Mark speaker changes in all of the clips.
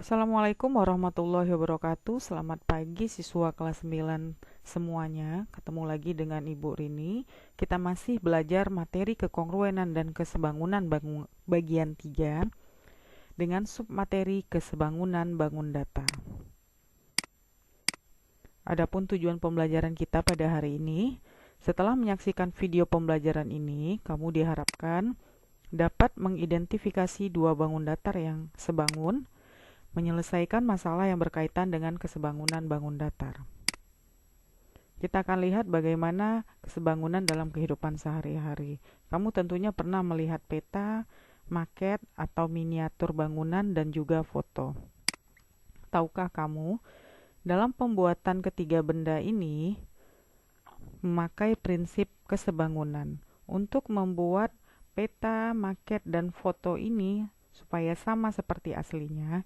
Speaker 1: Assalamualaikum warahmatullahi wabarakatuh. Selamat pagi siswa kelas 9 semuanya. Ketemu lagi dengan Ibu Rini. Kita masih belajar materi kekongruenan dan kesebangunan bagian 3 dengan submateri kesebangunan bangun data. Adapun tujuan pembelajaran kita pada hari ini, setelah menyaksikan video pembelajaran ini, kamu diharapkan dapat mengidentifikasi dua bangun datar yang sebangun, menyelesaikan masalah yang berkaitan dengan kesebangunan bangun datar. Kita akan lihat bagaimana kesebangunan dalam kehidupan sehari-hari. Kamu tentunya pernah melihat peta, maket, atau miniatur bangunan dan juga foto. Tahukah kamu, dalam pembuatan ketiga benda ini memakai prinsip kesebangunan. Untuk membuat peta, maket, dan foto ini supaya sama seperti aslinya,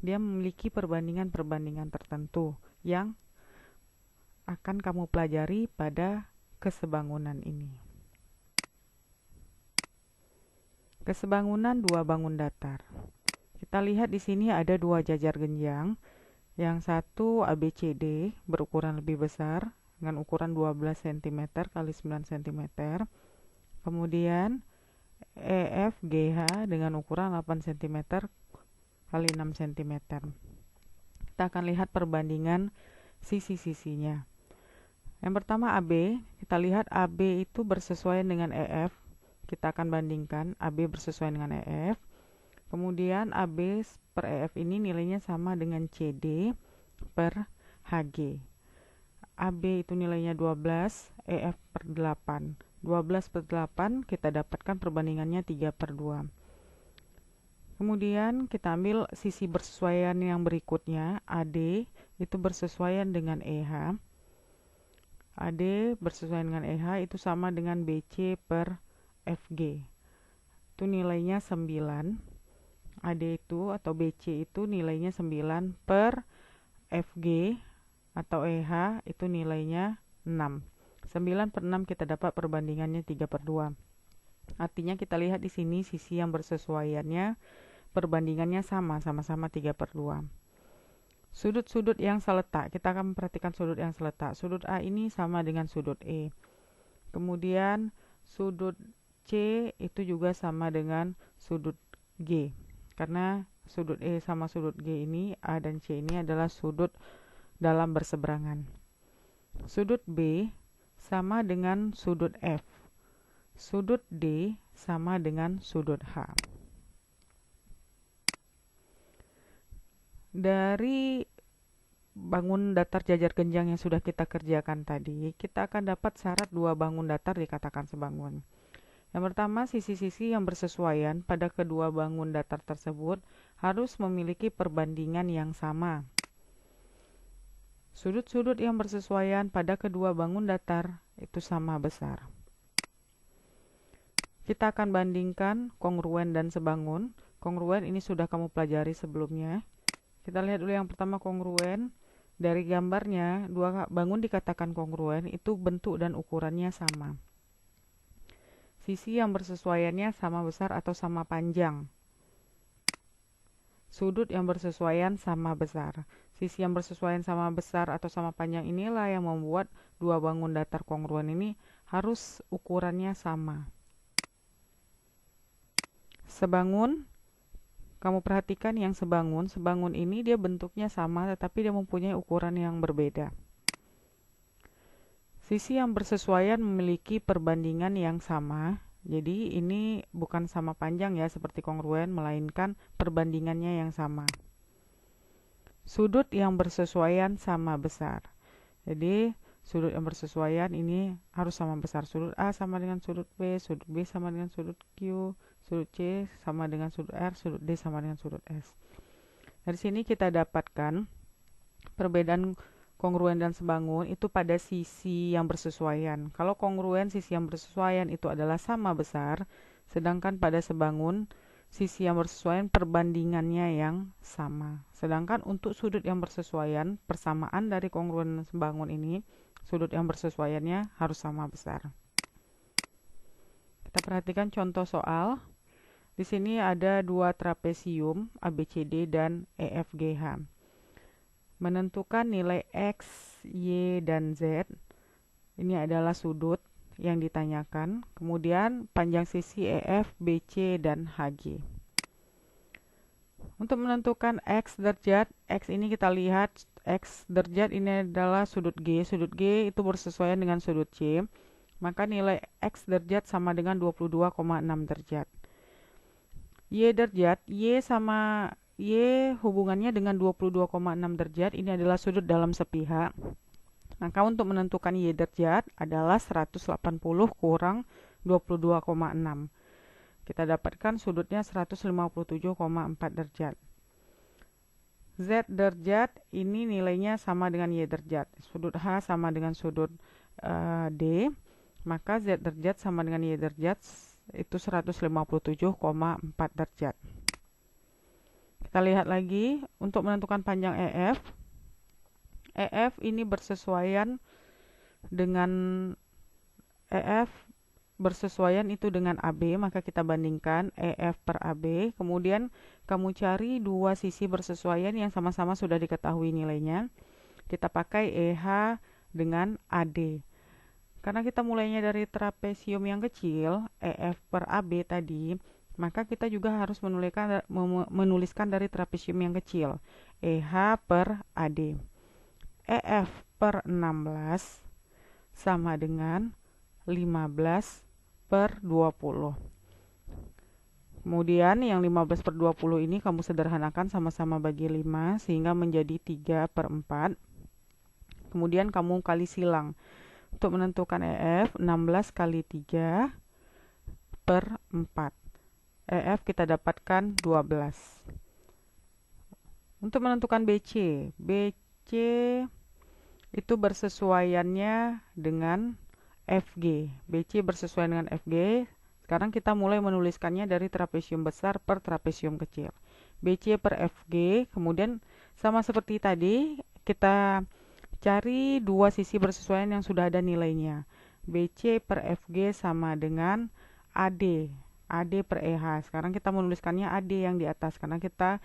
Speaker 1: dia memiliki perbandingan-perbandingan tertentu yang akan kamu pelajari pada kesebangunan ini. Kesebangunan dua bangun datar. Kita lihat di sini ada dua jajar genjang. Yang satu ABCD berukuran lebih besar dengan ukuran 12 cm kali 9 cm. Kemudian EFGH dengan ukuran 8 cm kali 6 cm. Kita akan lihat perbandingan sisi-sisinya. Yang pertama AB, kita lihat AB itu bersesuaian dengan EF. Kita akan bandingkan AB bersesuaian dengan EF. Kemudian AB per EF ini nilainya sama dengan CD per HG. AB itu nilainya 12, EF per 8. 12 per 8 kita dapatkan perbandingannya 3 per 2. Kemudian kita ambil sisi bersesuaian yang berikutnya, AD itu bersesuaian dengan EH. AD bersesuaian dengan EH itu sama dengan BC per FG. Itu nilainya 9. AD itu atau BC itu nilainya 9 per FG atau EH itu nilainya 6. 9 per 6 kita dapat perbandingannya 3 per 2. Artinya kita lihat di sini sisi yang bersesuaiannya perbandingannya sama-sama 3 per 2. Sudut-sudut yang seletak, kita akan memperhatikan sudut yang seletak. Sudut A ini sama dengan sudut E. Kemudian sudut C itu juga sama dengan sudut G. Karena sudut E sama sudut G ini, A dan C ini adalah sudut dalam berseberangan. Sudut B sama dengan sudut F. Sudut D sama dengan sudut H. Dari bangun datar jajar genjang yang sudah kita kerjakan tadi, kita akan dapat syarat dua bangun datar dikatakan sebangun. Yang pertama, sisi-sisi yang bersesuaian pada kedua bangun datar tersebut harus memiliki perbandingan yang sama. Sudut-sudut yang bersesuaian pada kedua bangun datar itu sama besar. Kita akan bandingkan kongruen dan sebangun. Kongruen ini sudah kamu pelajari sebelumnya. Kita lihat dulu yang pertama kongruen. Dari gambarnya, dua bangun dikatakan kongruen itu bentuk dan ukurannya sama. Sisi yang bersesuaiannya sama besar atau sama panjang. Sudut yang bersesuaian sama besar. Sisi yang bersesuaian sama besar atau sama panjang inilah yang membuat dua bangun datar kongruen ini harus ukurannya sama. Sebangun, kamu perhatikan yang sebangun ini dia bentuknya sama tetapi dia mempunyai ukuran yang berbeda. Sisi yang bersesuaian memiliki perbandingan yang sama. Jadi ini bukan sama panjang ya seperti kongruen, melainkan perbandingannya yang sama. Sudut yang bersesuaian sama besar. Jadi sudut yang bersesuaian ini harus sama besar. Sudut A sama dengan sudut B sama dengan sudut Q, sudut C sama dengan sudut R, sudut D sama dengan sudut S. Dari sini kita dapatkan perbedaan kongruen dan sebangun itu pada sisi yang bersesuaian. Kalau kongruen sisi yang bersesuaian itu adalah sama besar, sedangkan pada sebangun sisi yang bersesuaian perbandingannya yang sama. Sedangkan untuk sudut yang bersesuaian, persamaan dari kongruen dan sebangun ini, sudut yang bersesuaiannya harus sama besar. Kita perhatikan contoh soal. Di sini ada dua trapesium ABCD dan EFGH. Menentukan nilai X, Y, dan Z. Ini adalah sudut yang ditanyakan. Kemudian panjang sisi EF, BC, dan HG. Untuk menentukan X derajat, X ini kita lihat X derajat ini adalah sudut G. Sudut G itu bersesuaian dengan sudut C. Maka nilai X derajat sama dengan 22,6 derajat. Y derajat, Y hubungannya dengan 22,6 derajat. Ini adalah sudut dalam sepihak. Maka untuk menentukan Y derajat adalah 180 kurang 22,6. Kita dapatkan sudutnya 157,4 derajat. Z derajat ini nilainya sama dengan Y derajat. Sudut H sama dengan sudut D. Maka Z derajat sama dengan Y derajat itu 157,4 derajat. Kita lihat lagi untuk menentukan panjang EF. EF ini bersesuaian dengan itu dengan AB, maka kita bandingkan EF per AB. Kemudian kamu cari dua sisi bersesuaian yang sama-sama sudah diketahui nilainya. Kita pakai EH dengan AD. Karena kita mulainya dari trapesium yang kecil, EF per AB tadi, maka kita juga harus menuliskan dari trapesium yang kecil, EH per AD. EF per 16 sama dengan 15 per 20. Kemudian yang 15 per 20 ini kamu sederhanakan sama-sama bagi 5 sehingga menjadi 3 per 4. Kemudian kamu kali silang. Untuk menentukan EF, 16 kali 3 per 4. EF kita dapatkan 12. Untuk menentukan BC, BC itu bersesuaiannya dengan FG. BC bersesuaian dengan FG. Sekarang kita mulai menuliskannya dari trapesium besar per trapesium kecil. BC per FG, kemudian sama seperti tadi, kita cari dua sisi bersesuaian yang sudah ada nilainya. BC per FG sama dengan AD. AD per EH. Sekarang kita menuliskannya AD yang di atas, karena kita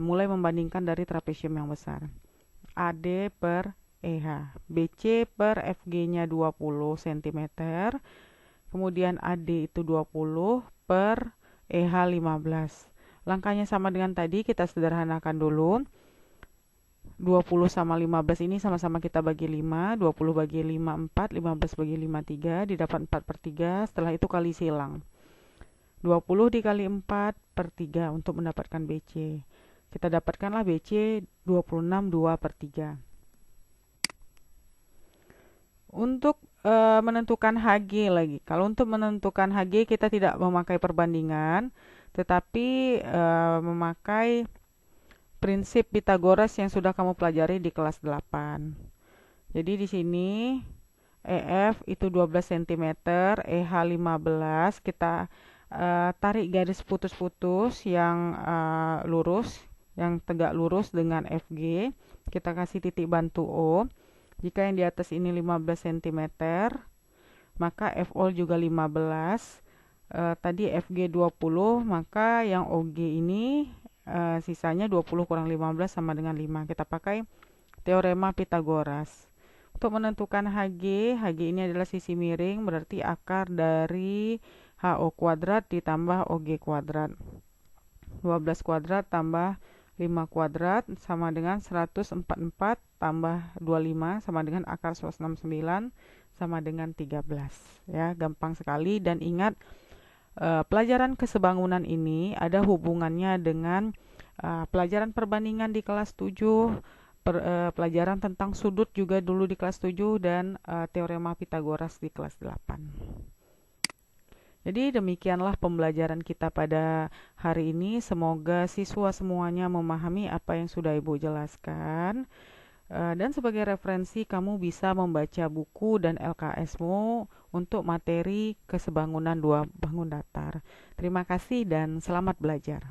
Speaker 1: mulai membandingkan dari trapesium yang besar. AD per EH. BC per FG-nya 20 cm. Kemudian AD itu 20 per EH 15. Langkahnya sama dengan tadi, kita sederhanakan dulu. 20 sama 15 ini sama-sama kita bagi 5. 20 bagi 5, 4. 15 bagi 5, 3. Didapat 4 per 3. Setelah itu kali silang. 20 dikali 4 per 3 untuk mendapatkan BC. Kita dapatkanlah BC 26, 2 per 3. Untuk menentukan HG lagi. Kalau untuk menentukan HG kita tidak memakai perbandingan, tetapi memakai prinsip Pythagoras yang sudah kamu pelajari di kelas 8. Jadi di sini EF itu 12 cm, EH 15. Kita tarik garis putus-putus yang lurus, yang tegak lurus dengan FG. Kita kasih titik bantu O. Jika yang di atas ini 15 cm, maka FO juga 15. Tadi FG 20, maka yang OG ini sisanya 20 kurang 15 sama dengan 5. Kita pakai teorema Pythagoras. Untuk menentukan HG, HG ini adalah sisi miring, berarti akar dari HO kuadrat ditambah OG kuadrat. 12 kuadrat tambah 5 kuadrat sama dengan 144 tambah 25 sama dengan akar 169 sama dengan 13. Ya, gampang sekali. Dan ingat, pelajaran kesebangunan ini ada hubungannya dengan pelajaran perbandingan di kelas 7, pelajaran tentang sudut juga dulu di kelas 7, dan teorema Pythagoras di kelas 8. Jadi demikianlah pembelajaran kita pada hari ini. Semoga siswa semuanya memahami apa yang sudah Ibu jelaskan. Dan sebagai referensi kamu bisa membaca buku dan LKS-mu untuk materi kesebangunan dua bangun datar. Terima kasih dan selamat belajar.